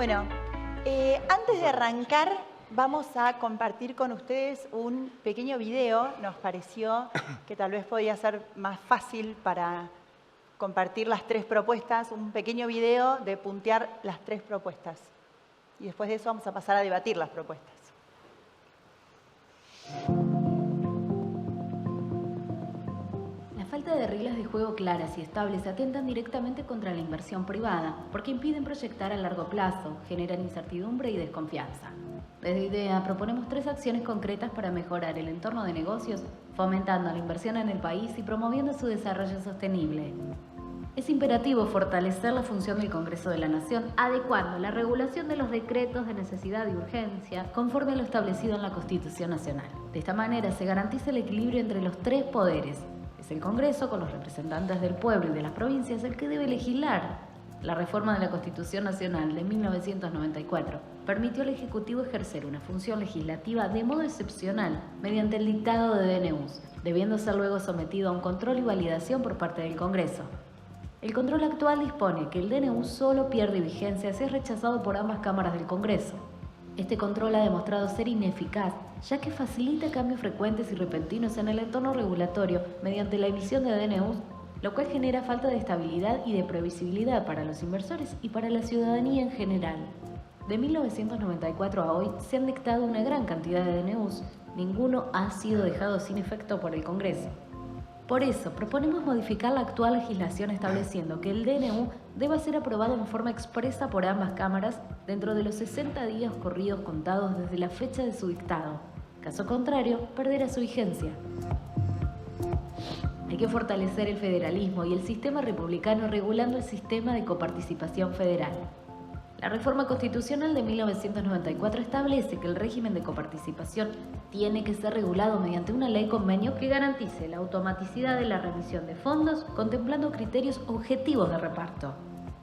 Bueno, antes de arrancar, vamos a compartir con ustedes un pequeño video. Nos pareció que tal vez podía ser más fácil para compartir las tres propuestas, un pequeño video de puntear las tres propuestas. Y después de eso vamos a pasar a debatir las propuestas. La falta de reglas de juego claras y estables atentan directamente contra la inversión privada, porque impiden proyectar a largo plazo, generan incertidumbre y desconfianza. Desde IDEA proponemos 3 acciones concretas para mejorar el entorno de negocios, fomentando la inversión en el país y promoviendo su desarrollo sostenible. Es imperativo fortalecer la función del Congreso de la Nación, adecuando la regulación de los decretos de necesidad y urgencia conforme a lo establecido en la Constitución Nacional. De esta manera se garantiza el equilibrio entre los 3 poderes. Es el Congreso, con los representantes del pueblo y de las provincias, el que debe legislar. La reforma de la Constitución Nacional de 1994 permitió al Ejecutivo ejercer una función legislativa de modo excepcional mediante el dictado de DNUs, debiendo ser luego sometido a un control y validación por parte del Congreso. El control actual dispone que el DNU solo pierde vigencia si es rechazado por ambas cámaras del Congreso. Este control ha demostrado ser ineficaz, ya que facilita cambios frecuentes y repentinos en el entorno regulatorio mediante la emisión de DNUs, lo cual genera falta de estabilidad y de previsibilidad para los inversores y para la ciudadanía en general. De 1994 a hoy se han dictado una gran cantidad de DNUs, ninguno ha sido dejado sin efecto por el Congreso. Por eso, proponemos modificar la actual legislación estableciendo que el DNU deba ser aprobado en forma expresa por ambas cámaras dentro de los 60 días corridos contados desde la fecha de su dictado. Caso contrario, perderá su vigencia. Hay que fortalecer el federalismo y el sistema republicano regulando el sistema de coparticipación federal. La reforma constitucional de 1994 establece que el régimen de coparticipación tiene que ser regulado mediante una ley convenio que garantice la automaticidad de la remisión de fondos, contemplando criterios objetivos de reparto.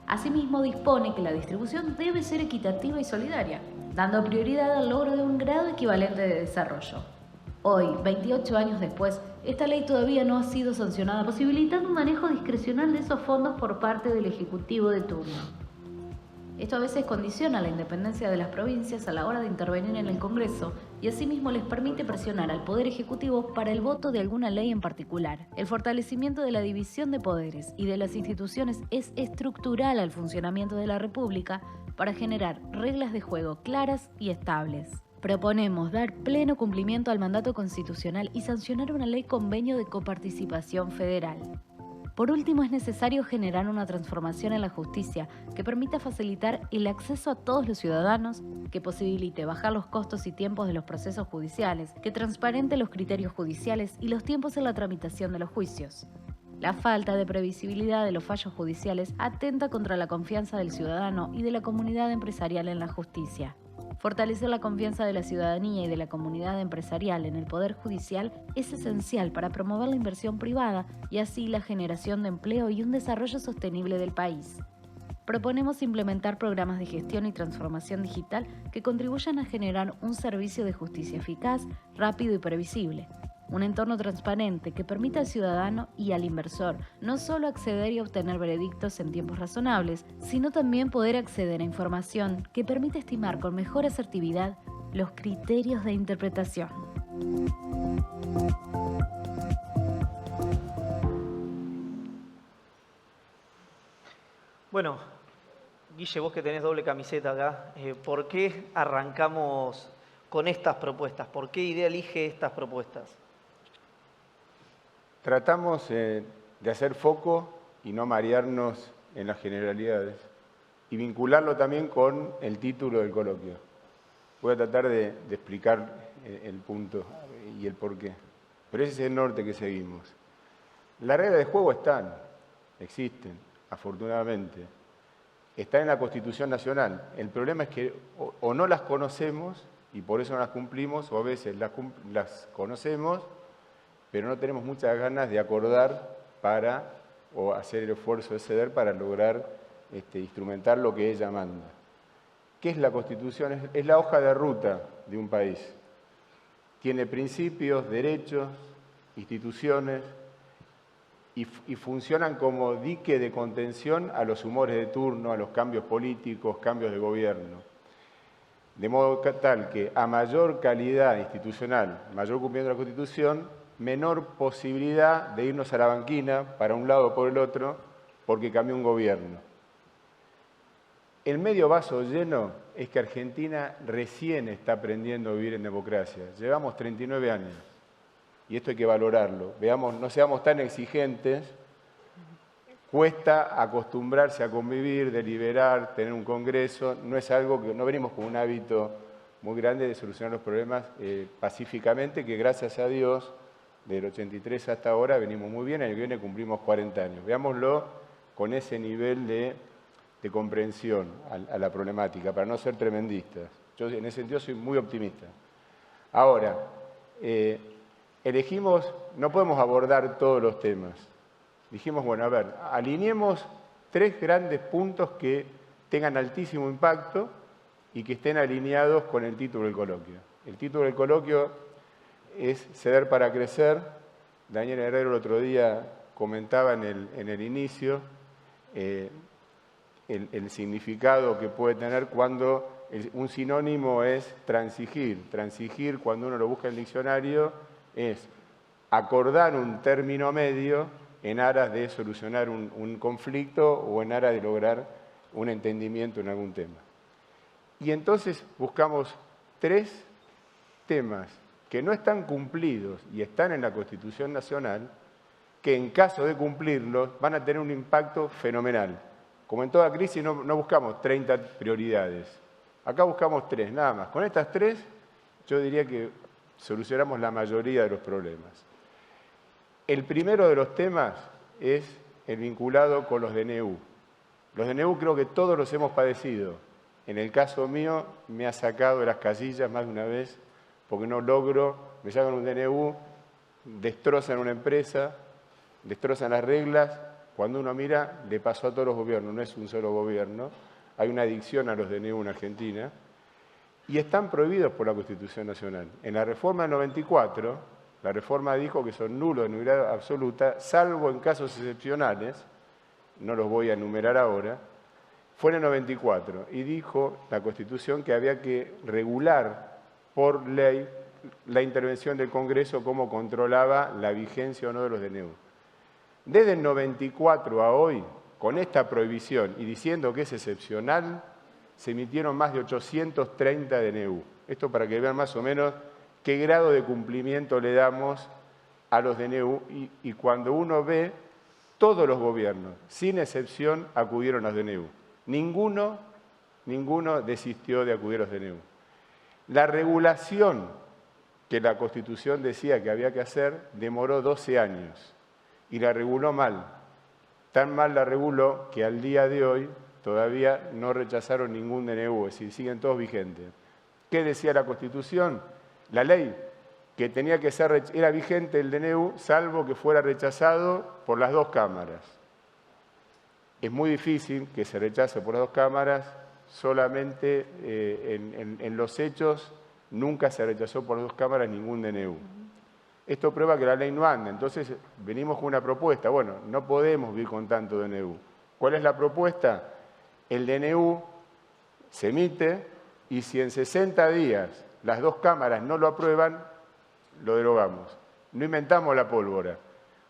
Asimismo, dispone que la distribución debe ser equitativa y solidaria, dando prioridad al logro de un grado equivalente de desarrollo. Hoy, 28 años después, esta ley todavía no ha sido sancionada, posibilitando un manejo discrecional de esos fondos por parte del Ejecutivo de turno. Esto a veces condiciona la independencia de las provincias a la hora de intervenir en el Congreso y asimismo les permite presionar al Poder Ejecutivo para el voto de alguna ley en particular. El fortalecimiento de la división de poderes y de las instituciones es estructural al funcionamiento de la República para generar reglas de juego claras y estables. Proponemos dar pleno cumplimiento al mandato constitucional y sancionar una ley convenio de coparticipación federal. Por último, es necesario generar una transformación en la justicia que permita facilitar el acceso a todos los ciudadanos, que posibilite bajar los costos y tiempos de los procesos judiciales, que transparente los criterios judiciales y los tiempos en la tramitación de los juicios. La falta de previsibilidad de los fallos judiciales atenta contra la confianza del ciudadano y de la comunidad empresarial en la justicia. Fortalecer la confianza de la ciudadanía y de la comunidad empresarial en el Poder Judicial es esencial para promover la inversión privada y así la generación de empleo y un desarrollo sostenible del país. Proponemos implementar programas de gestión y transformación digital que contribuyan a generar un servicio de justicia eficaz, rápido y previsible. Un entorno transparente que permita al ciudadano y al inversor no solo acceder y obtener veredictos en tiempos razonables, sino también poder acceder a información que permita estimar con mejor asertividad los criterios de interpretación. Bueno, Guille, vos que tenés doble camiseta acá, ¿por qué arrancamos con estas propuestas? ¿Por qué IDEA elige estas propuestas? Tratamos de hacer foco y no marearnos en las generalidades y vincularlo también con el título del coloquio. Voy a tratar de explicar el punto y el porqué, pero ese es el norte que seguimos. Las reglas de juego existen, afortunadamente. Están en la Constitución Nacional. El problema es que o no las conocemos y por eso no las cumplimos, o a veces las conocemos, pero no tenemos muchas ganas de acordar o hacer el esfuerzo de ceder para lograr instrumentar lo que ella manda. ¿Qué es la Constitución? Es la hoja de ruta de un país. Tiene principios, derechos, instituciones, y funcionan como dique de contención a los humores de turno, a los cambios políticos, cambios de gobierno. De modo tal que a mayor calidad institucional, mayor cumplimiento de la Constitución, menor posibilidad de irnos a la banquina para un lado o por el otro porque cambió un gobierno. El medio vaso lleno es que Argentina recién está aprendiendo a vivir en democracia. Llevamos 39 años y esto hay que valorarlo. Veamos, no seamos tan exigentes. Cuesta acostumbrarse a convivir, deliberar, tener un congreso. No es algo que no venimos con un hábito muy grande de solucionar los problemas pacíficamente, que gracias a Dios, del 83 hasta ahora venimos muy bien. El año que viene cumplimos 40 años. Veámoslo con ese nivel de comprensión a la problemática, para no ser tremendistas. Yo en ese sentido soy muy optimista. Ahora, elegimos, no podemos abordar todos los temas. Dijimos, bueno, a ver, alineemos 3 grandes puntos que tengan altísimo impacto y que estén alineados con el título del coloquio. El título del coloquio es Ceder para crecer. Daniel Herrero el otro día comentaba en el inicio el significado que puede tener cuando un sinónimo es transigir. Transigir, cuando uno lo busca en el diccionario, es acordar un término medio en aras de solucionar un conflicto o en aras de lograr un entendimiento en algún tema. Y entonces buscamos 3 temas que no están cumplidos y están en la Constitución Nacional, que en caso de cumplirlos van a tener un impacto fenomenal. Como en toda crisis no buscamos 30 prioridades, acá buscamos 3, nada más. Con estas 3 yo diría que solucionamos la mayoría de los problemas. El primero de los temas es el vinculado con los DNU. Los DNU creo que todos los hemos padecido. En el caso mío me ha sacado de las casillas más de una vez porque no logro, me sacan un DNU, destrozan una empresa, destrozan las reglas. Cuando uno mira, le pasó a todos los gobiernos, no es un solo gobierno. Hay una adicción a los DNU en Argentina y están prohibidos por la Constitución Nacional. En la reforma del 94, la reforma dijo que son nulos de nulidad absoluta, salvo en casos excepcionales, no los voy a enumerar ahora. Fue en el 94 y dijo la Constitución que había que regular por ley la intervención del Congreso, cómo controlaba la vigencia o no de los DNU. Desde el 94 a hoy, con esta prohibición y diciendo que es excepcional, se emitieron más de 830 DNU. Esto para que vean más o menos qué grado de cumplimiento le damos a los DNU y cuando uno ve, todos los gobiernos, sin excepción, acudieron a los DNU. Ninguno desistió de acudir a los DNU. La regulación que la Constitución decía que había que hacer demoró 12 años. Y la reguló mal. Tan mal la reguló que al día de hoy todavía no rechazaron ningún DNU, es decir, siguen todos vigentes. ¿Qué decía la Constitución? La ley, que tenía que ser, era vigente el DNU, salvo que fuera rechazado por las 2 cámaras. Es muy difícil que se rechace por las 2 cámaras, solamente en los hechos nunca se rechazó por las 2 cámaras ningún DNU. Esto prueba que la ley no anda, entonces venimos con una propuesta. Bueno, no podemos vivir con tanto DNU. ¿Cuál es la propuesta? El DNU se emite y si en 60 días las 2 cámaras no lo aprueban, lo derogamos. No inventamos la pólvora.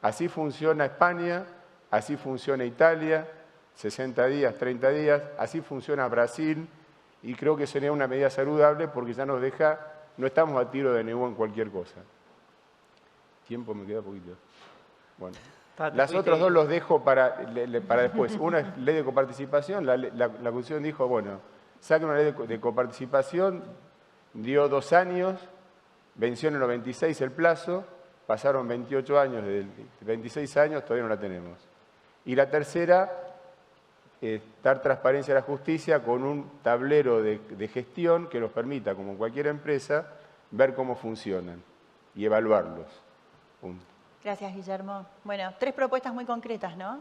Así funciona España, así funciona Italia, 60 días, 30 días, así funciona Brasil y creo que sería una medida saludable porque ya nos deja, no estamos a tiro de DNU en cualquier cosa. Tiempo me queda poquito. Bueno, las otras 2 los dejo para después. Una es ley de coparticipación. La Constitución dijo, bueno, saquen una ley de coparticipación, dio 2 años, venció en el 96 el plazo, pasaron 28 años, de 26 años, todavía no la tenemos. Y la tercera, dar transparencia a la justicia con un tablero de gestión que nos permita, como en cualquier empresa, ver cómo funcionan y evaluarlos. Punto. Gracias, Guillermo. Bueno, 3 propuestas muy concretas, ¿no?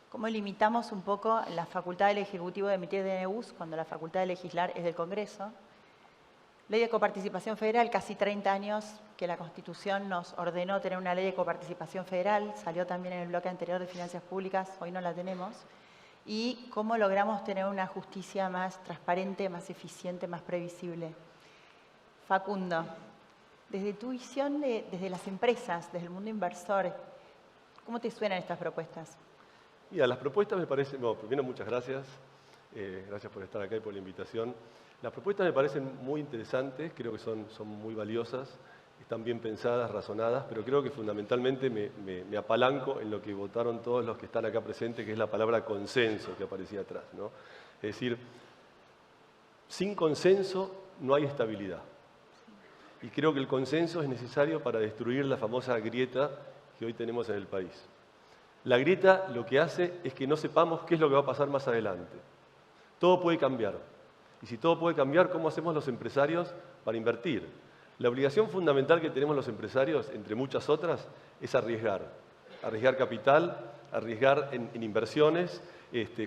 ¿Cómo limitamos un poco la facultad del Ejecutivo de emitir DNUs cuando la facultad de legislar es del Congreso? Ley de coparticipación federal, casi 30 años que la Constitución nos ordenó tener una ley de coparticipación federal, salió también en el bloque anterior de finanzas públicas, hoy no la tenemos, y cómo logramos tener una justicia más transparente, más eficiente, más previsible. Facundo, desde tu visión, desde las empresas, desde el mundo inversor, ¿cómo te suenan estas propuestas? Mira, las propuestas me parecen, bueno, primero muchas gracias, gracias por estar acá y por la invitación. Las propuestas me parecen muy interesantes, creo que son muy valiosas, están bien pensadas, razonadas, pero creo que fundamentalmente me apalanco en lo que votaron todos los que están acá presentes, que es la palabra consenso que aparecía atrás, ¿no? Es decir, sin consenso no hay estabilidad. Y creo que el consenso es necesario para destruir la famosa grieta que hoy tenemos en el país. La grieta lo que hace es que no sepamos qué es lo que va a pasar más adelante. Todo puede cambiar. Y si todo puede cambiar, ¿cómo hacemos los empresarios para invertir? La obligación fundamental que tenemos los empresarios, entre muchas otras, es arriesgar. Arriesgar capital, arriesgar en inversiones,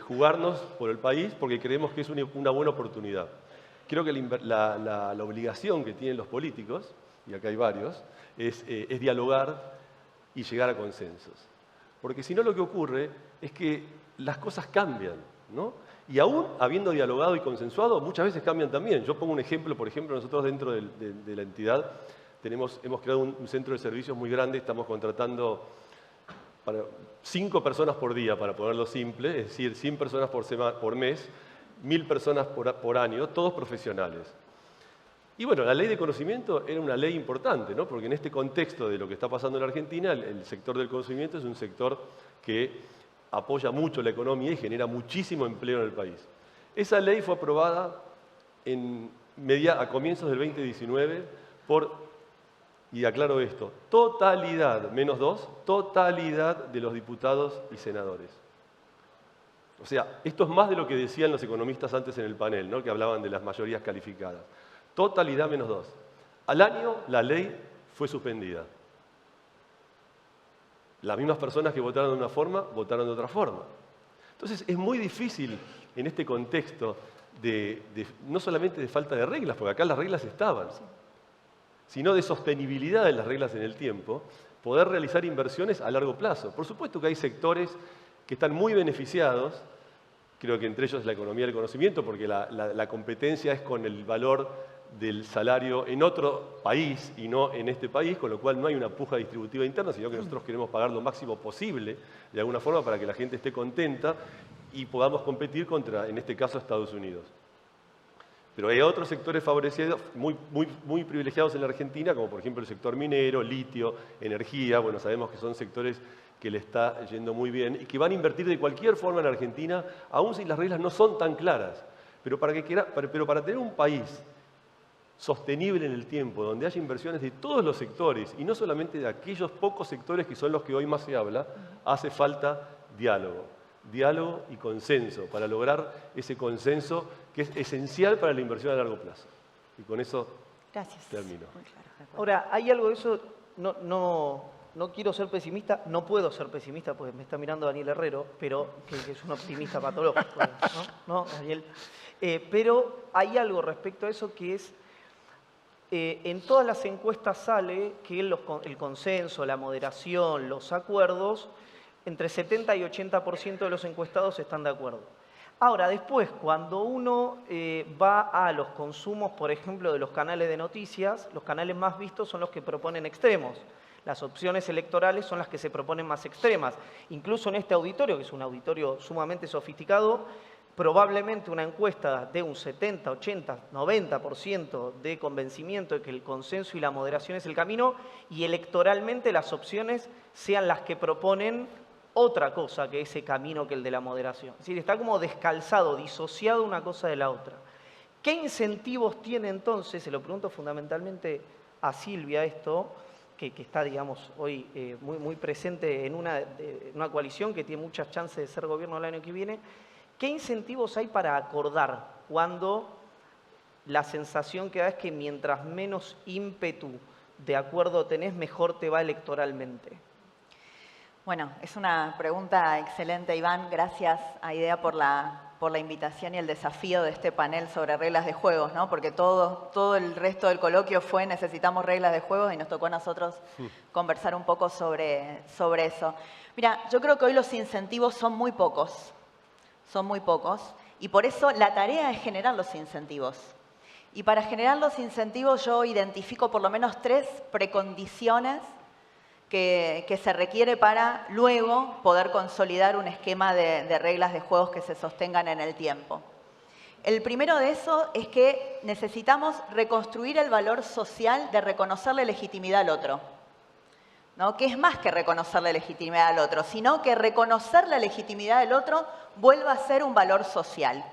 jugarnos por el país porque creemos que es una buena oportunidad. Creo que la obligación que tienen los políticos, y acá hay varios, es dialogar y llegar a consensos. Porque si no lo que ocurre es que las cosas cambian, ¿no? Y aún habiendo dialogado y consensuado, muchas veces cambian también. Yo pongo un ejemplo, por ejemplo, nosotros dentro de la entidad hemos creado un centro de servicios muy grande, estamos contratando 5 personas por día, para ponerlo simple, es decir, 100 personas por mes, 1000 personas por año, todos profesionales. Y bueno, la ley de conocimiento era una ley importante, ¿no? Porque en este contexto de lo que está pasando en la Argentina, el sector del conocimiento es un sector que apoya mucho la economía y genera muchísimo empleo en el país. Esa ley fue aprobada a comienzos del 2019 por, y aclaro esto, totalidad, -2, totalidad de los diputados y senadores. O sea, esto es más de lo que decían los economistas antes en el panel, ¿no? Que hablaban de las mayorías calificadas. Totalidad -2. Al año la ley fue suspendida. Las mismas personas que votaron de una forma, votaron de otra forma. Entonces es muy difícil en este contexto no solamente de falta de reglas, porque acá las reglas estaban, sino de sostenibilidad de las reglas en el tiempo, poder realizar inversiones a largo plazo. Por supuesto que hay sectores que están muy beneficiados, creo que entre ellos la economía del conocimiento, porque la competencia es con el valor del salario en otro país y no en este país, con lo cual no hay una puja distributiva interna, sino que nosotros queremos pagar lo máximo posible, de alguna forma, para que la gente esté contenta y podamos competir contra, en este caso, Estados Unidos. Pero hay otros sectores favorecidos, muy privilegiados en la Argentina, como por ejemplo el sector minero, litio, energía. Bueno, sabemos que son sectores que le está yendo muy bien y que van a invertir de cualquier forma en Argentina, aun si las reglas no son tan claras. Pero para tener un país sostenible en el tiempo, donde haya inversiones de todos los sectores y no solamente de aquellos pocos sectores que son los que hoy más se habla, hace falta diálogo y consenso para lograr ese consenso que es esencial para la inversión a largo plazo. Y con eso termino. Ahora, hay algo de eso, no quiero ser pesimista, no puedo ser pesimista porque me está mirando Daniel Herrero, pero que es un optimista patológico, ¿no, Daniel? Pero hay algo respecto a eso que es, en todas las encuestas sale que el consenso, la moderación, los acuerdos, entre 70 y 80% de los encuestados están de acuerdo. Ahora, después, cuando uno va a los consumos, por ejemplo, de los canales de noticias, los canales más vistos son los que proponen extremos. Las opciones electorales son las que se proponen más extremas. Incluso en este auditorio, que es un auditorio sumamente sofisticado, probablemente una encuesta de un 70, 80, 90% de convencimiento de que el consenso y la moderación es el camino y electoralmente las opciones sean las que proponen otra cosa que ese camino que el de la moderación. Es decir, está como descalzado, disociado una cosa de la otra. ¿Qué incentivos tiene entonces? Se lo pregunto fundamentalmente a Silvia esto, que está, digamos, hoy muy presente en una coalición que tiene muchas chances de ser gobierno el año que viene. ¿Qué incentivos hay para acordar cuando la sensación que da es que mientras menos ímpetu de acuerdo tenés, mejor te va electoralmente? Bueno, es una pregunta excelente, Iván. Gracias a IDEA por la invitación y el desafío de este panel sobre reglas de juegos, ¿no? Porque todo el resto del coloquio fue necesitamos reglas de juegos y nos tocó a nosotros conversar un poco sobre eso. Mira, yo creo que hoy los incentivos son muy pocos, y por eso la tarea es generar los incentivos. Y para generar los incentivos yo identifico por lo menos 3 precondiciones que se requiere para luego poder consolidar un esquema de reglas de juegos que se sostengan en el tiempo. El primero de eso es que necesitamos reconstruir el valor social de reconocerle legitimidad al otro, ¿no? Que es más que reconocerle legitimidad al otro, sino que reconocer la legitimidad del otro vuelva a ser un valor social.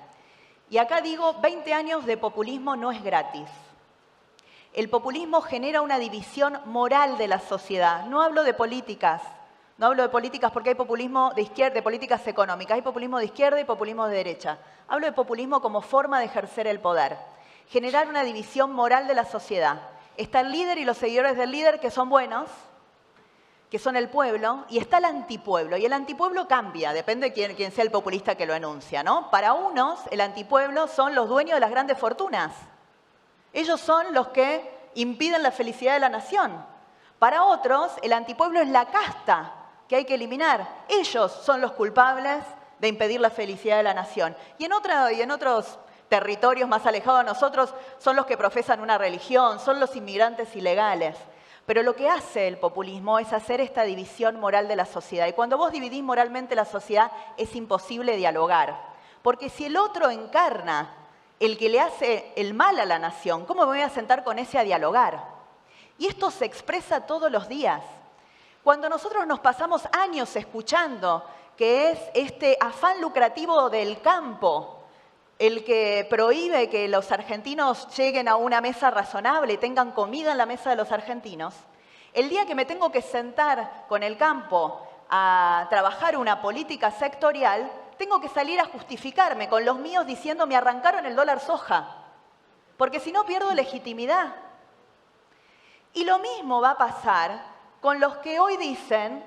Y acá digo, 20 años de populismo no es gratis. El populismo genera una división moral de la sociedad. No hablo de políticas, porque hay populismo de izquierda, de políticas económicas, hay populismo de izquierda y populismo de derecha. Hablo de populismo como forma de ejercer el poder. Generar una división moral de la sociedad. Está el líder y los seguidores del líder que son buenos, que son el pueblo, y está el antipueblo. Y el antipueblo cambia, depende de quién sea el populista que lo enuncia, ¿no? Para unos, el antipueblo son los dueños de las grandes fortunas. Ellos son los que impiden la felicidad de la nación. Para otros, el antipueblo es la casta que hay que eliminar. Ellos son los culpables de impedir la felicidad de la nación. Y en otros territorios más alejados de nosotros son los que profesan una religión, son los inmigrantes ilegales. Pero lo que hace el populismo es hacer esta división moral de la sociedad. Y cuando vos dividís moralmente la sociedad, es imposible dialogar. Porque si el otro encarna el que le hace el mal a la nación, ¿cómo me voy a sentar con ese a dialogar? Y esto se expresa todos los días. Cuando nosotros nos pasamos años escuchando que es este afán lucrativo del campo el que prohíbe que los argentinos lleguen a una mesa razonable y tengan comida en la mesa de los argentinos, el día que me tengo que sentar con el campo a trabajar una política sectorial, tengo que salir a justificarme con los míos diciendo me arrancaron el dólar soja, porque si no pierdo legitimidad. Y lo mismo va a pasar con los que hoy dicen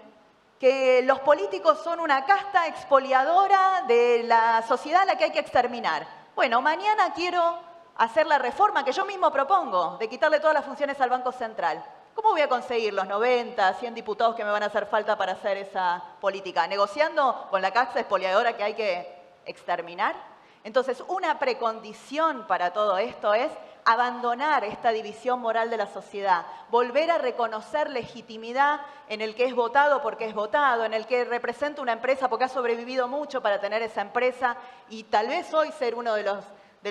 que los políticos son una casta expoliadora de la sociedad a la que hay que exterminar. Bueno, mañana quiero hacer la reforma que yo mismo propongo, de quitarle todas las funciones al Banco Central. ¿Cómo voy a conseguir los 90, 100 diputados que me van a hacer falta para hacer esa política? ¿Negociando con la casta expoliadora que hay que exterminar? Entonces, una precondición para todo esto es abandonar esta división moral de la sociedad, volver a reconocer legitimidad en el que es votado porque es votado, en el que representa una empresa porque ha sobrevivido mucho para tener esa empresa y tal vez hoy ser uno de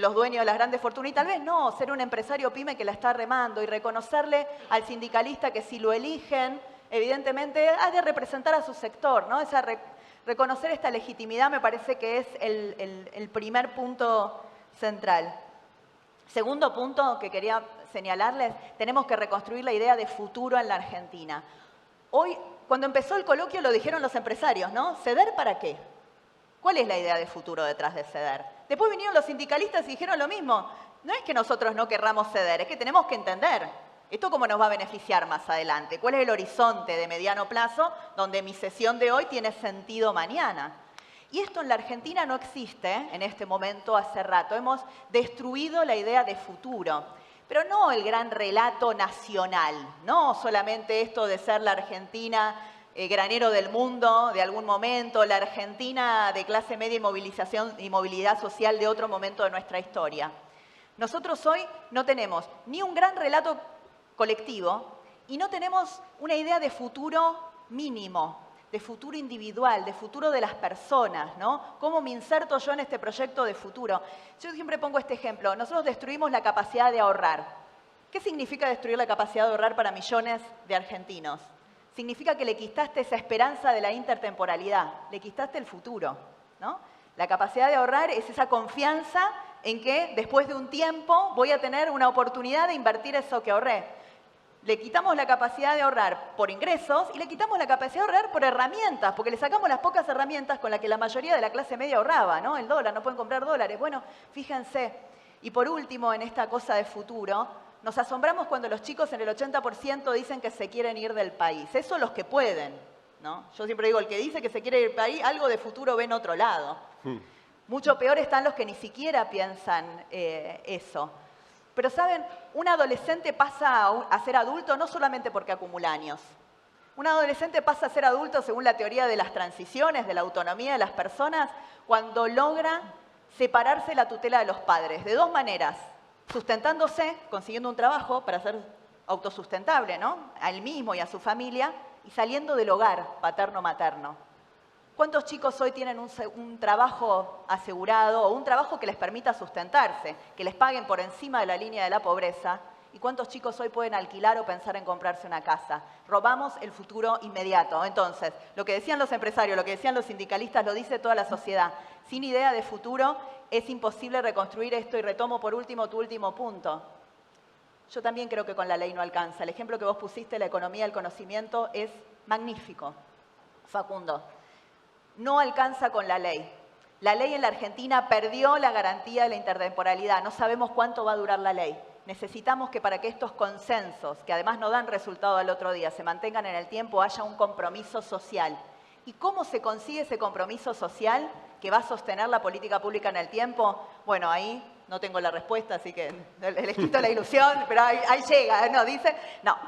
los dueños de las grandes fortunas y tal vez no, ser un empresario pyme que la está remando y reconocerle al sindicalista que si lo eligen, evidentemente ha de representar a su sector, ¿no? Reconocer esta legitimidad me parece que es el primer punto central. Segundo punto que quería señalarles, tenemos que reconstruir la idea de futuro en la Argentina. Hoy, cuando empezó el coloquio, lo dijeron los empresarios, ¿no? ¿Ceder para qué? ¿Cuál es la idea de futuro detrás de ceder? Después vinieron los sindicalistas y dijeron lo mismo. No es que nosotros no querramos ceder, es que tenemos que entender esto cómo nos va a beneficiar más adelante. ¿Cuál es el horizonte de mediano plazo donde mi sesión de hoy tiene sentido mañana? Y esto en la Argentina no existe en este momento hace rato. Hemos destruido la idea de futuro, pero no el gran relato nacional, no solamente esto de ser la Argentina granero del mundo de algún momento, la Argentina de clase media y movilidad social de otro momento de nuestra historia. Nosotros hoy no tenemos ni un gran relato colectivo y no tenemos una idea de futuro mínimo, de futuro individual, de futuro de las personas, ¿no? ¿Cómo me inserto yo en este proyecto de futuro? Yo siempre pongo este ejemplo. Nosotros destruimos la capacidad de ahorrar. ¿Qué significa destruir la capacidad de ahorrar para millones de argentinos? Significa que le quitaste esa esperanza de la intertemporalidad, le quitaste el futuro, ¿no? La capacidad de ahorrar es esa confianza en que después de un tiempo voy a tener una oportunidad de invertir eso que ahorré. Le quitamos la capacidad de ahorrar por ingresos y le quitamos la capacidad de ahorrar por herramientas, porque le sacamos las pocas herramientas con las que la mayoría de la clase media ahorraba, ¿no? El dólar, no pueden comprar dólares. Bueno, fíjense. Y por último, en esta cosa de futuro, nos asombramos cuando los chicos en el 80% dicen que se quieren ir del país. Eso los que pueden. ¿no? Yo siempre digo, el que dice que se quiere ir para ahí, algo de futuro ve en otro lado. Mucho peor están los que ni siquiera piensan eso. Pero, ¿saben? Un adolescente pasa a ser adulto no solamente porque acumula años. Un adolescente pasa a ser adulto, según la teoría de las transiciones, de la autonomía de las personas, cuando logra separarse de la tutela de los padres. De dos maneras. Sustentándose, consiguiendo un trabajo para ser autosustentable, ¿no? A él mismo y a su familia, y saliendo del hogar paterno-materno. ¿Cuántos chicos hoy tienen un trabajo asegurado o un trabajo que les permita sustentarse, que les paguen por encima de la línea de la pobreza? ¿Y cuántos chicos hoy pueden alquilar o pensar en comprarse una casa? Robamos el futuro inmediato. Entonces, lo que decían los empresarios, lo que decían los sindicalistas, lo dice toda la sociedad. Sin idea de futuro es imposible reconstruir esto. Y retomo por último tu último punto. Yo también creo que con la ley no alcanza. El ejemplo que vos pusiste, la economía del conocimiento, es magnífico, Facundo. No alcanza con la ley. La ley en la Argentina perdió la garantía de la intertemporalidad. No sabemos cuánto va a durar la ley. Necesitamos que para que estos consensos, que además no dan resultado al otro día, se mantengan en el tiempo, haya un compromiso social. ¿Y cómo se consigue ese compromiso social que va a sostener la política pública en el tiempo? Bueno, ahí no tengo la respuesta, así que les quito la ilusión, pero ahí llega, ¿no? Dice,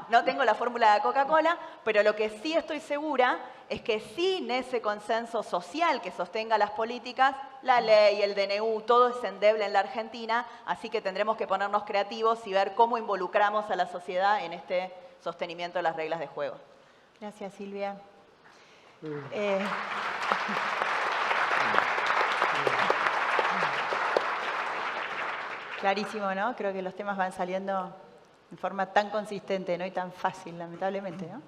no tengo la fórmula de Coca-Cola, pero lo que sí estoy segura es que sin ese consenso social que sostenga las políticas, la ley, el DNU, todo es endeble en la Argentina, así que tendremos que ponernos creativos y ver cómo involucramos a la sociedad en este sostenimiento de las reglas de juego. Gracias, Silvia. Clarísimo, ¿no? Creo que los temas van saliendo de forma tan consistente, ¿no? Y tan fácil, lamentablemente, ¿no?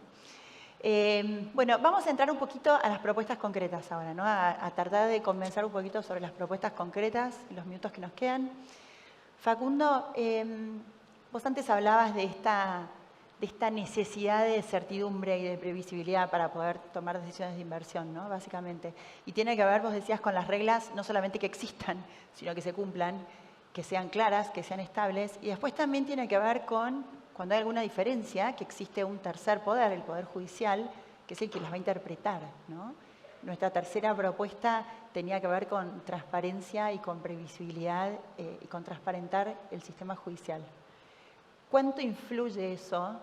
Bueno, vamos a entrar un poquito a las propuestas concretas ahora, ¿no? A tratar de conversar un poquito sobre las propuestas concretas en los minutos que nos quedan. Facundo, vos antes hablabas de esta necesidad de certidumbre y de previsibilidad para poder tomar decisiones de inversión, ¿no? Básicamente. Y tiene que ver, vos decías, con las reglas, no solamente que existan, sino que se cumplan, que sean claras, que sean estables. Y después también tiene que ver con, cuando hay alguna diferencia, que existe un tercer poder, el Poder Judicial, que es el que las va a interpretar, ¿no? Nuestra tercera propuesta tenía que ver con transparencia y con previsibilidad y con transparentar el sistema judicial. ¿Cuánto influye eso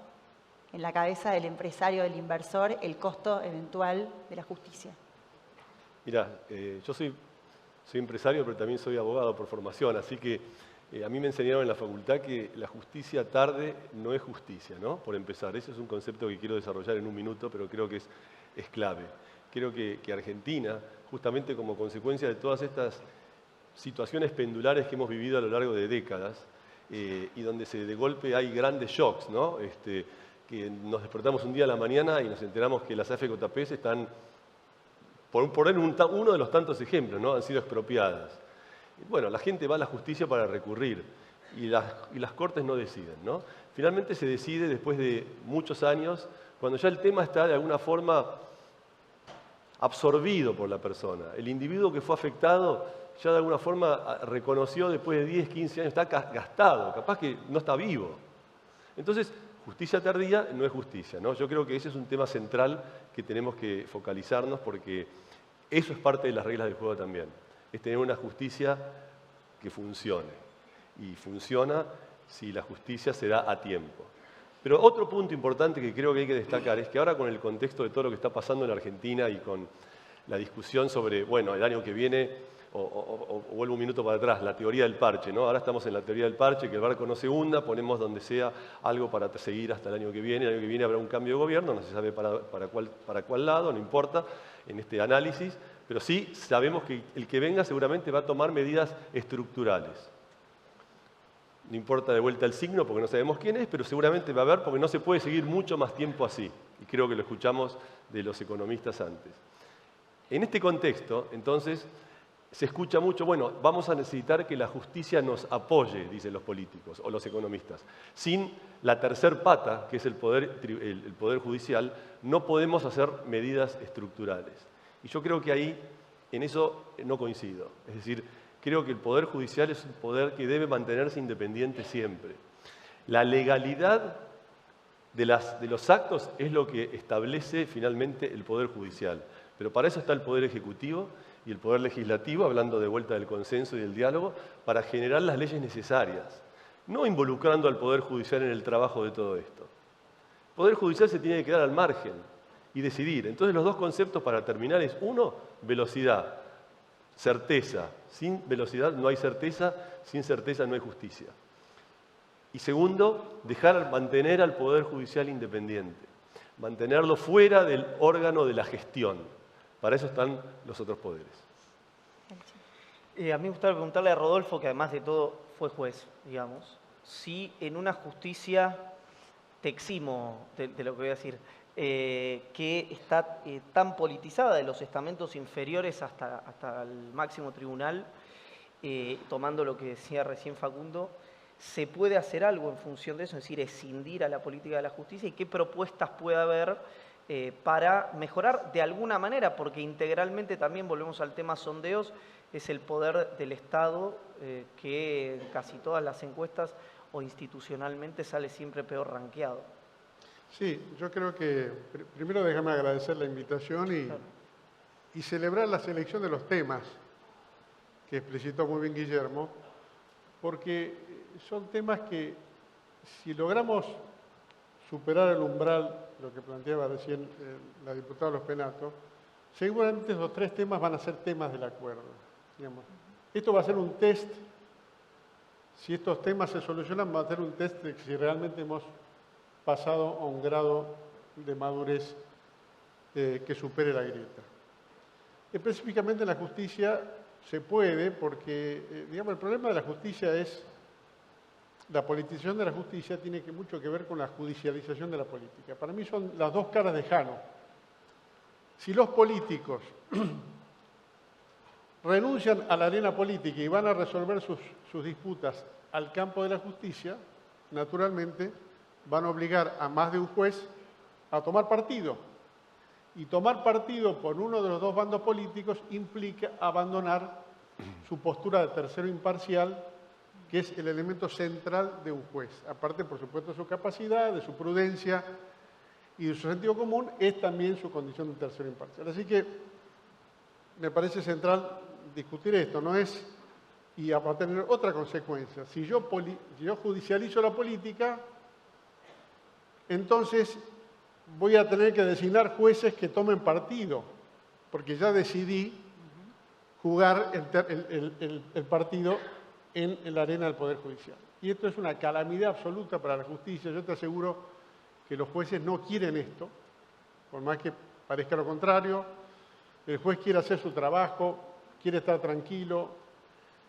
en la cabeza del empresario, del inversor, el costo eventual de la justicia? Mirá, yo soy empresario, pero también soy abogado por formación, así que a mí me enseñaron en la facultad que la justicia tarde no es justicia, ¿no? Por empezar, ese es un concepto que quiero desarrollar en un minuto, pero creo que es clave. Creo que Argentina, justamente como consecuencia de todas estas situaciones pendulares que hemos vivido a lo largo de décadas, y donde de golpe hay grandes shocks, ¿no? Que nos despertamos un día a la mañana y nos enteramos que las AFJPs están, por poner uno de los tantos ejemplos, ¿no? Han sido expropiadas. Bueno, la gente va a la justicia para recurrir y las cortes no deciden, ¿no? Finalmente se decide después de muchos años, cuando ya el tema está de alguna forma absorbido por la persona. El individuo que fue afectado ya de alguna forma reconoció después de 10, 15 años, está gastado, capaz que no está vivo. Entonces, justicia tardía no es justicia, ¿no? Yo creo que ese es un tema central que tenemos que focalizarnos porque eso es parte de las reglas del juego también. Es tener una justicia que funcione. Y funciona si la justicia se da a tiempo. Pero otro punto importante que creo que hay que destacar es que ahora con el contexto de todo lo que está pasando en Argentina y con la discusión sobre, bueno, el año que viene, o vuelvo un minuto para atrás, la teoría del parche, ¿no? Ahora estamos en la teoría del parche, que el barco no se hunda, ponemos donde sea algo para seguir hasta el año que viene. El año que viene habrá un cambio de gobierno, no se sabe para cuál lado, no importa en este análisis, pero sí sabemos que el que venga seguramente va a tomar medidas estructurales. No importa de vuelta el signo porque no sabemos quién es, pero seguramente va a haber porque no se puede seguir mucho más tiempo así. Y creo que lo escuchamos de los economistas antes. En este contexto, entonces, se escucha mucho, bueno, vamos a necesitar que la justicia nos apoye, dicen los políticos o los economistas. Sin la tercer pata, que es el poder judicial, no podemos hacer medidas estructurales. Y yo creo que ahí, en eso no coincido. Es decir, creo que el Poder Judicial es un poder que debe mantenerse independiente siempre. La legalidad de los actos es lo que establece finalmente el Poder Judicial. Pero para eso está el Poder Ejecutivo y el Poder Legislativo, hablando de vuelta del consenso y del diálogo, para generar las leyes necesarias, no involucrando al Poder Judicial en el trabajo de todo esto. El Poder Judicial se tiene que quedar al margen y decidir. Entonces los dos conceptos para terminar es, uno, velocidad, certeza. Sin velocidad no hay certeza, sin certeza no hay justicia. Y segundo, mantener al Poder Judicial independiente, mantenerlo fuera del órgano de la gestión. Para eso están los otros poderes. A mí me gustaría preguntarle a Rodolfo, que además de todo fue juez, digamos, si en una justicia, te eximo de lo que voy a decir, que está tan politizada de los estamentos inferiores hasta el máximo tribunal, tomando lo que decía recién Facundo, ¿se puede hacer algo en función de eso? Es decir, escindir a la política de la justicia, y qué propuestas puede haber para mejorar de alguna manera, porque integralmente también, volvemos al tema sondeos, es el poder del Estado que en casi todas las encuestas o institucionalmente sale siempre peor rankeado. Sí, yo creo que, primero déjame agradecer la invitación y celebrar la selección de los temas que explicitó muy bien Guillermo, porque son temas que si logramos superar el umbral, lo que planteaba recién la diputada Los Penatos, seguramente esos tres temas van a ser temas del acuerdo. Digamos. Esto va a ser un test, si estos temas se solucionan, va a ser un test de si realmente hemos pasado a un grado de madurez que supere la grieta. Específicamente en la justicia se puede, porque digamos, el problema de la justicia es, la politización de la justicia tiene mucho que ver con la judicialización de la política. Para mí son las dos caras de Jano. Si los políticos renuncian a la arena política y van a resolver sus disputas al campo de la justicia, naturalmente van a obligar a más de un juez a tomar partido. Y tomar partido por uno de los dos bandos políticos implica abandonar su postura de tercero imparcial, que es el elemento central de un juez. Aparte, por supuesto, de su capacidad, de su prudencia y de su sentido común, es también su condición de tercero imparcial. Así que me parece central discutir esto, no es, y va a tener otra consecuencia. Si yo judicializo la política, entonces voy a tener que designar jueces que tomen partido, porque ya decidí jugar el partido en la arena del Poder Judicial. Y esto es una calamidad absoluta para la justicia. Yo te aseguro que los jueces no quieren esto, por más que parezca lo contrario. El juez quiere hacer su trabajo, quiere estar tranquilo,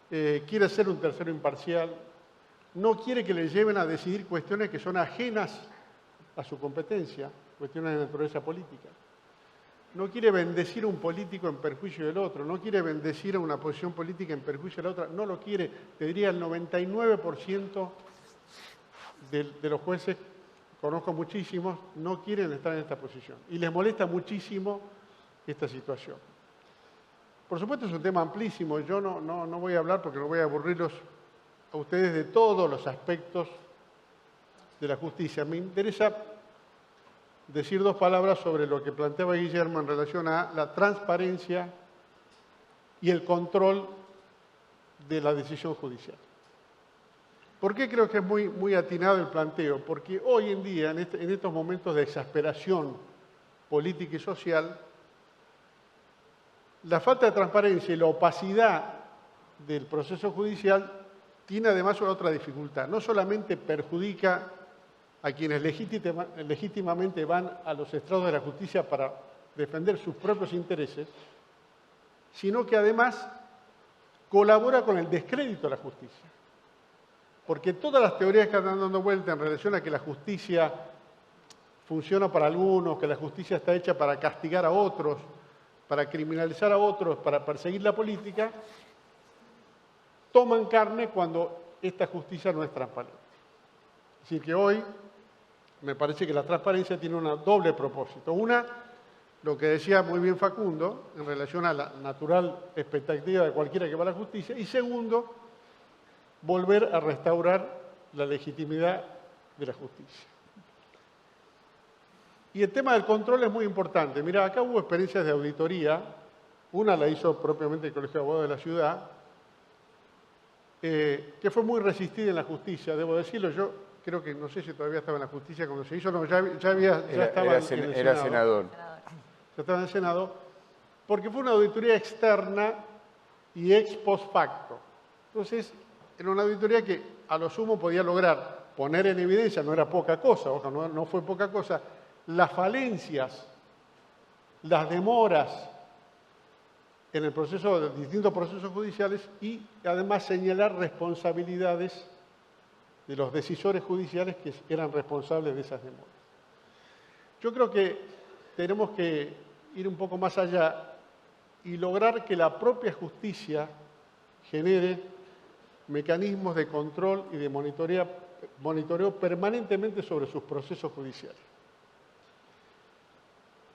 quiere ser un tercero imparcial, no quiere que le lleven a decidir cuestiones que son ajenas a su competencia, cuestiones de naturaleza política. No quiere bendecir a un político en perjuicio del otro, no quiere bendecir a una posición política en perjuicio de la otra, no lo quiere. Te diría el 99% de los jueces, conozco muchísimos, no quieren estar en esta posición y les molesta muchísimo esta situación. Por supuesto es un tema amplísimo, yo no voy a hablar porque no voy a aburrirlos a ustedes de todos los aspectos de la justicia. Me interesa decir dos palabras sobre lo que planteaba Guillermo en relación a la transparencia y el control de la decisión judicial. ¿Por qué creo que es muy atinado el planteo? Porque hoy en día, en estos momentos de exasperación política y social, la falta de transparencia y la opacidad del proceso judicial tiene además una otra dificultad. No solamente perjudica a quienes legítimamente van a los estrados de la justicia para defender sus propios intereses, sino que además colabora con el descrédito de la justicia. Porque todas las teorías que andan dando vuelta en relación a que la justicia funciona para algunos, que la justicia está hecha para castigar a otros, para criminalizar a otros, para perseguir la política, toman carne cuando esta justicia no es transparente. Es decir, que hoy me parece que la transparencia tiene un doble propósito. Una, lo que decía muy bien Facundo, en relación a la natural expectativa de cualquiera que va a la justicia. Y segundo, volver a restaurar la legitimidad de la justicia. Y el tema del control es muy importante. Mira, acá hubo experiencias de auditoría. Una la hizo propiamente el Colegio de Abogados de la ciudad, que fue muy resistida en la justicia, debo decirlo. Yo creo que, no sé si todavía estaba en la justicia cuando se hizo, no, ya estaba en el Senado. Era senador. Ya estaba en el Senado, porque fue una auditoría externa y ex post facto. Entonces, era una auditoría que a lo sumo podía lograr poner en evidencia, no era poca cosa, ojo, no fue poca cosa, las falencias, las demoras en el proceso de distintos procesos judiciales y además señalar responsabilidades de los decisores judiciales que eran responsables de esas demoras. Yo creo que tenemos que ir un poco más allá y lograr que la propia justicia genere mecanismos de control y de monitoreo permanentemente sobre sus procesos judiciales.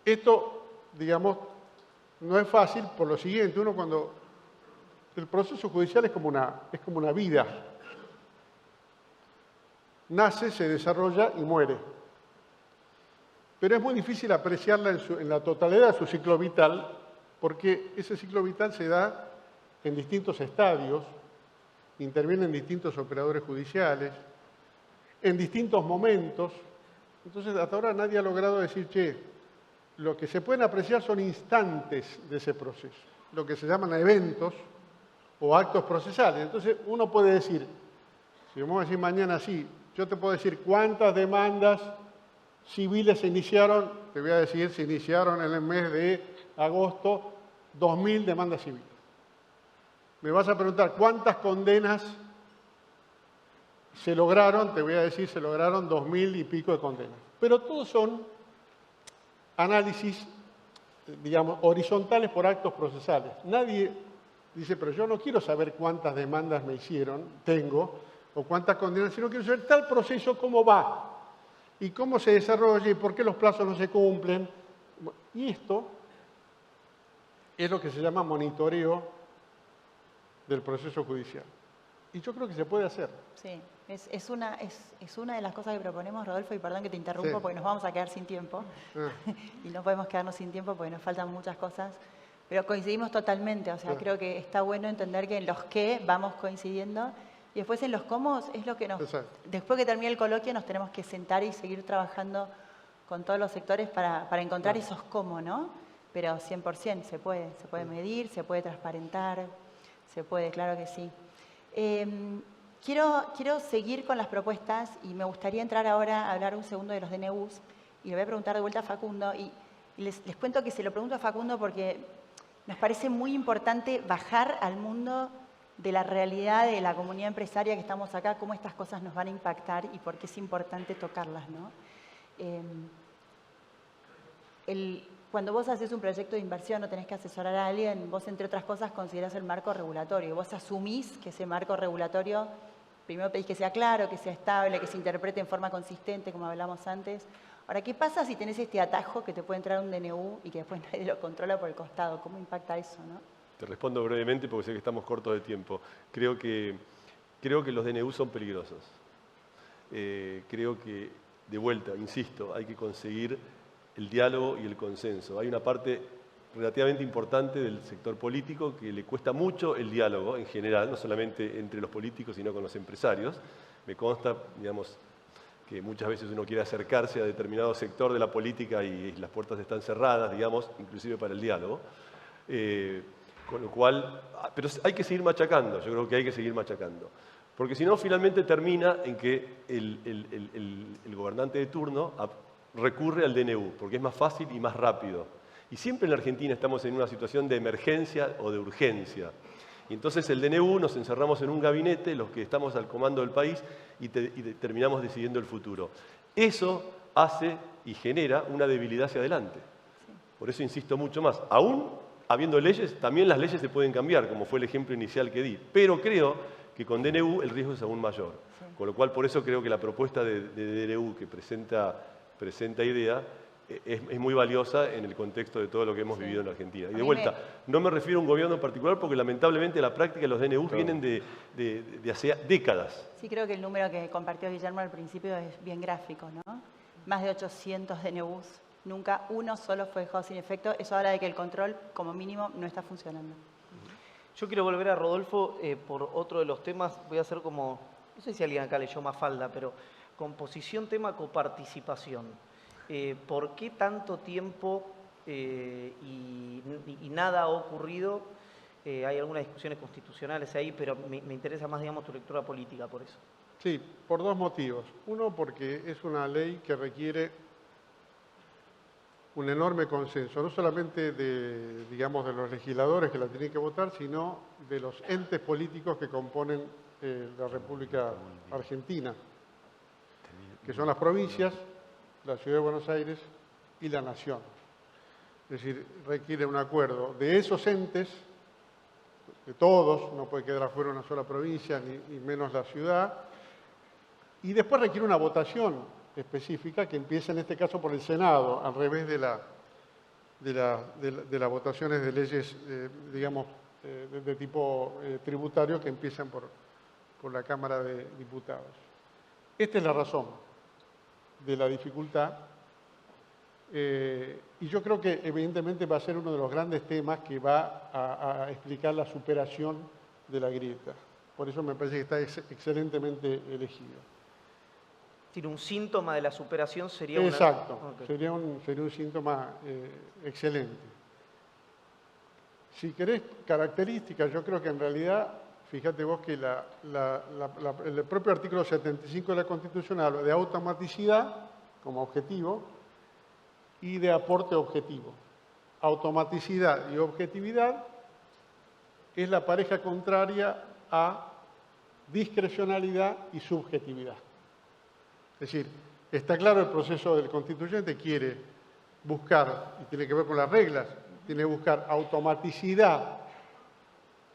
Esto, digamos, no es fácil por lo siguiente. Uno cuando... El proceso judicial es como una vida. Nace, se desarrolla y muere. Pero es muy difícil apreciarla en la totalidad de su ciclo vital, porque ese ciclo vital se da en distintos estadios, intervienen distintos operadores judiciales, en distintos momentos. Entonces, hasta ahora nadie ha logrado decir, che, lo que se pueden apreciar son instantes de ese proceso, lo que se llaman eventos o actos procesales. Entonces, uno puede decir, si vamos a decir mañana sí, yo te puedo decir cuántas demandas civiles se iniciaron, te voy a decir, se iniciaron en el mes de agosto 2.000 demandas civiles. Me vas a preguntar cuántas condenas se lograron, te voy a decir, se lograron 2.000 y pico de condenas. Pero todos son análisis, digamos, horizontales por actos procesales. Nadie dice, pero yo no quiero saber cuántas demandas me tengo, o cuántas condenas, sino quiero saber tal proceso cómo va, y cómo se desarrolla, y por qué los plazos no se cumplen. Y esto es lo que se llama monitoreo del proceso judicial. Y yo creo que se puede hacer. Sí, es una de las cosas que proponemos, Rodolfo, y perdón que te interrumpo, Sí. porque nos vamos a quedar sin tiempo. Y no podemos quedarnos sin tiempo porque nos faltan muchas cosas. Pero coincidimos totalmente, o sea, Sí. creo que está bueno entender que en los qué vamos coincidiendo y después en los cómo es lo que nos... Exacto. Después que termine el coloquio nos tenemos que sentar y seguir trabajando con todos los sectores para encontrar esos cómo, ¿no? Pero 100% se puede medir, se puede transparentar, se puede, claro que sí. Quiero seguir con las propuestas y me gustaría entrar ahora a hablar un segundo de los DNUs y le voy a preguntar de vuelta a Facundo y les cuento que se lo pregunto a Facundo porque nos parece muy importante bajar al mundo de la realidad de la comunidad empresaria que estamos acá, cómo estas cosas nos van a impactar y por qué es importante tocarlas, ¿no? Cuando vos haces un proyecto de inversión o tenés que asesorar a alguien, vos, entre otras cosas, considerás el marco regulatorio. Vos asumís que ese marco regulatorio, primero pedís que sea claro, que sea estable, que se interprete en forma consistente, como hablamos antes. Ahora, ¿qué pasa si tenés este atajo que te puede entrar un DNU y que después nadie lo controla por el costado? ¿Cómo impacta eso, no? Te respondo brevemente porque sé que estamos cortos de tiempo. Creo que los DNU son peligrosos. Creo que, de vuelta, insisto, hay que conseguir el diálogo y el consenso. Hay una parte relativamente importante del sector político que le cuesta mucho el diálogo en general, no solamente entre los políticos, sino con los empresarios. Me consta, digamos, que muchas veces uno quiere acercarse a determinado sector de la política y las puertas están cerradas, digamos, inclusive para el diálogo. Con lo cual, pero hay que seguir machacando, yo creo que hay que seguir machacando. Porque si no, finalmente termina en que el gobernante de turno recurre al DNU, porque es más fácil y más rápido. Y siempre en la Argentina estamos en una situación de emergencia o de urgencia. Y entonces el DNU nos encerramos en un gabinete, los que estamos al comando del país, y terminamos decidiendo el futuro. Eso hace y genera una debilidad hacia adelante. Por eso insisto mucho más. Aún habiendo leyes, también las leyes se pueden cambiar, como fue el ejemplo inicial que di. Pero creo que con DNU el riesgo es aún mayor. Sí. Con lo cual, por eso creo que la propuesta de DNU que presenta IDEA es muy valiosa en el contexto de todo lo que hemos vivido en la Argentina. Y de vuelta, no me refiero a un gobierno en particular porque lamentablemente la práctica de los DNU vienen de hace décadas. Sí, creo que el número que compartió Guillermo al principio es bien gráfico, ¿no? Más de 800 DNUs Nunca uno solo fue dejado sin efecto. Eso habla de que el control, como mínimo, no está funcionando. Yo quiero volver a Rodolfo por otro de los temas. Voy a hacer como, no sé si alguien acá leyó Mafalda, pero composición, tema, coparticipación. ¿Por qué tanto tiempo y nada ha ocurrido? Hay algunas discusiones constitucionales ahí, pero me interesa más, digamos, tu lectura política por eso. Sí, por dos motivos. Uno, porque es una ley que requiere un enorme consenso, no solamente digamos, de los legisladores que la tienen que votar, sino de los entes políticos que componen la República Argentina, que son las provincias, la Ciudad de Buenos Aires y la Nación. Es decir, requiere un acuerdo de esos entes, de todos, no puede quedar afuera una sola provincia, ni menos la ciudad, y después requiere una votación específica que empieza en este caso por el Senado, al revés de las votaciones de leyes, digamos, de tipo tributario que empiezan por la Cámara de Diputados. Esta es la razón de la dificultad y yo creo que evidentemente va a ser uno de los grandes temas que va a explicar la superación de la grieta. Por eso me parece que está excelentemente elegido. Tiene un síntoma de la superación sería Exacto, Okay. sería un síntoma excelente. Si querés características, yo creo que en realidad, fíjate vos que el propio artículo 75 de la Constitución habla de automaticidad como objetivo y de aporte objetivo. Automaticidad y objetividad es la pareja contraria a discrecionalidad y subjetividad. Es decir, está claro el proceso del constituyente, quiere buscar, y tiene que ver con las reglas, tiene que buscar automaticidad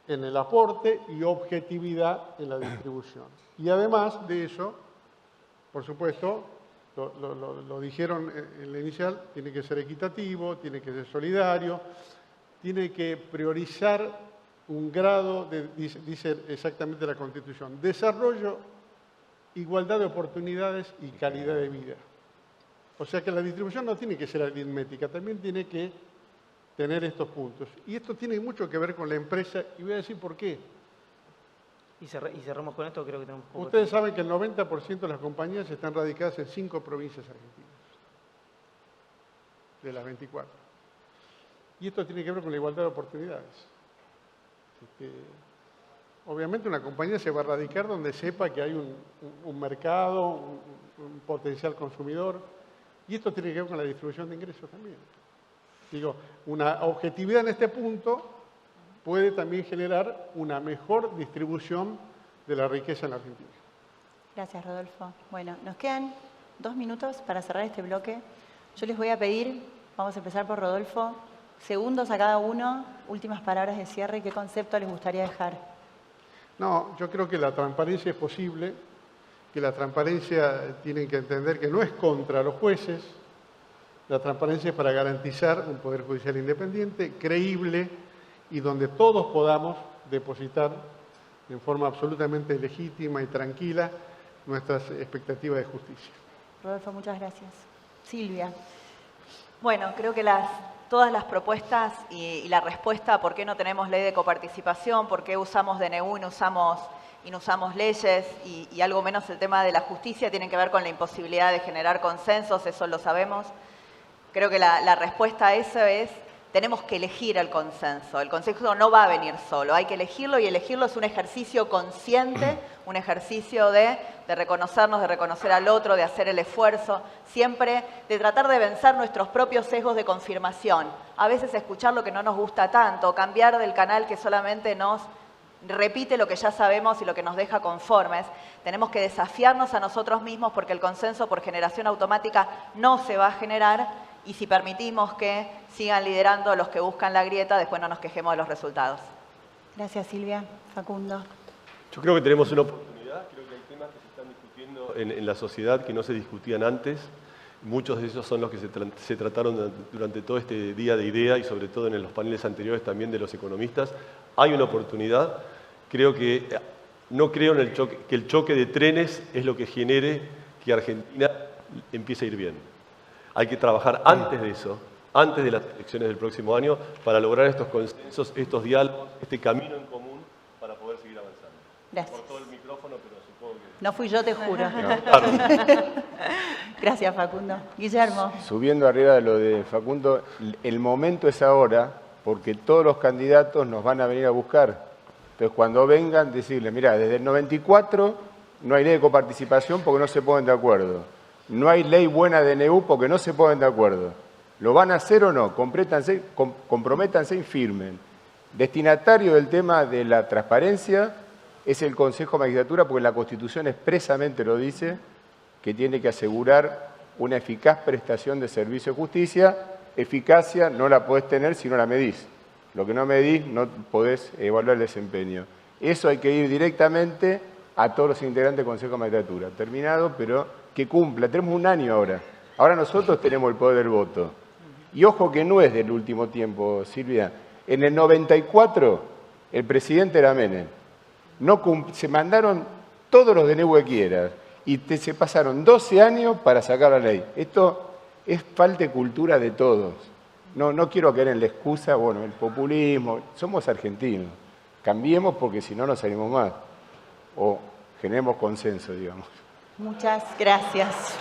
en el aporte y objetividad en la distribución. Y además de eso, por supuesto, lo dijeron en la inicial, tiene que ser equitativo, tiene que ser solidario, tiene que priorizar un grado, dice exactamente la Constitución, desarrollo, igualdad de oportunidades y calidad de vida. O sea que la distribución no tiene que ser aritmética, también tiene que tener estos puntos. Y esto tiene mucho que ver con la empresa, y voy a decir por qué. Y cerramos con esto, creo que tenemos poco Ustedes tiempo. saben que el 90% de las compañías están radicadas en 5 provincias argentinas, de las 24. Y esto tiene que ver con la igualdad de oportunidades. Obviamente una compañía se va a radicar donde sepa que hay un mercado, un potencial consumidor, y esto tiene que ver con la distribución de ingresos también. Digo, una objetividad en este punto puede también generar una mejor distribución de la riqueza en la Argentina. Gracias, Rodolfo. Bueno, nos quedan 2 minutos para cerrar este bloque. Yo les voy a pedir, vamos a empezar por Rodolfo, segundos a cada uno, últimas palabras de cierre, ¿qué concepto les gustaría dejar? No, yo creo que la transparencia es posible, que la transparencia tienen que entender que no es contra los jueces, la transparencia es para garantizar un poder judicial independiente, creíble y donde todos podamos depositar en forma absolutamente legítima y tranquila nuestras expectativas de justicia. Rodolfo, muchas gracias. Silvia. Bueno, creo que todas las propuestas y la respuesta a por qué no tenemos ley de coparticipación, por qué usamos DNU y no usamos leyes y algo menos el tema de la justicia tienen que ver con la imposibilidad de generar consensos, eso lo sabemos. Creo que la respuesta a eso es, tenemos que elegir el consenso. El consenso no va a venir solo, hay que elegirlo y elegirlo es un ejercicio consciente, un ejercicio de reconocernos, de reconocer al otro, de hacer el esfuerzo, siempre de tratar de vencer nuestros propios sesgos de confirmación. A veces escuchar lo que no nos gusta tanto, cambiar del canal que solamente nos repite lo que ya sabemos y lo que nos deja conformes. Tenemos que desafiarnos a nosotros mismos porque el consenso por generación automática no se va a generar y si permitimos que sigan liderando los que buscan la grieta, después no nos quejemos de los resultados. Gracias, Silvia. Facundo. Yo creo que tenemos una oportunidad, creo que hay temas que se están discutiendo en la sociedad que no se discutían antes. Muchos de esos son los que se trataron durante todo este día de idea y sobre todo en los paneles anteriores también de los economistas. Hay una oportunidad. No creo en que el choque de trenes es lo que genere que Argentina empiece a ir bien. Hay que trabajar antes de eso, antes de las elecciones del próximo año, para lograr estos consensos, estos diálogos, este camino en común para poder seguir avanzando. Gracias. Cortó el micrófono, pero supongo que... No fui yo, te juro. Claro. Gracias, Facundo. Guillermo. Subiendo arriba de lo de Facundo, el momento es ahora, porque todos los candidatos nos van a venir a buscar. Entonces, cuando vengan, decirles, mira, desde el 94 no hay ley de coparticipación porque no se ponen de acuerdo. No hay ley buena de DNU porque no se ponen de acuerdo. ¿Lo van a hacer o no? Comprométanse y firmen. Destinatario del tema de la transparencia es el Consejo de Magistratura, porque la Constitución expresamente lo dice, que tiene que asegurar una eficaz prestación de servicio de justicia. Eficacia no la podés tener si no la medís. Lo que no medís no podés evaluar el desempeño. Eso hay que ir directamente a todos los integrantes del Consejo de Magistratura. Terminado, pero que cumpla. Tenemos un año ahora. Ahora nosotros tenemos el poder del voto. Y ojo que no es del último tiempo, Silvia. En el 94 el presidente era Menem. Se mandaron todos los DNU que quieras y se pasaron 12 años para sacar la ley. Esto es falta de cultura de todos. No quiero caer en la excusa, bueno, el populismo. Somos argentinos. Cambiemos porque si no, no salimos más. O generemos consenso, digamos. Muchas gracias.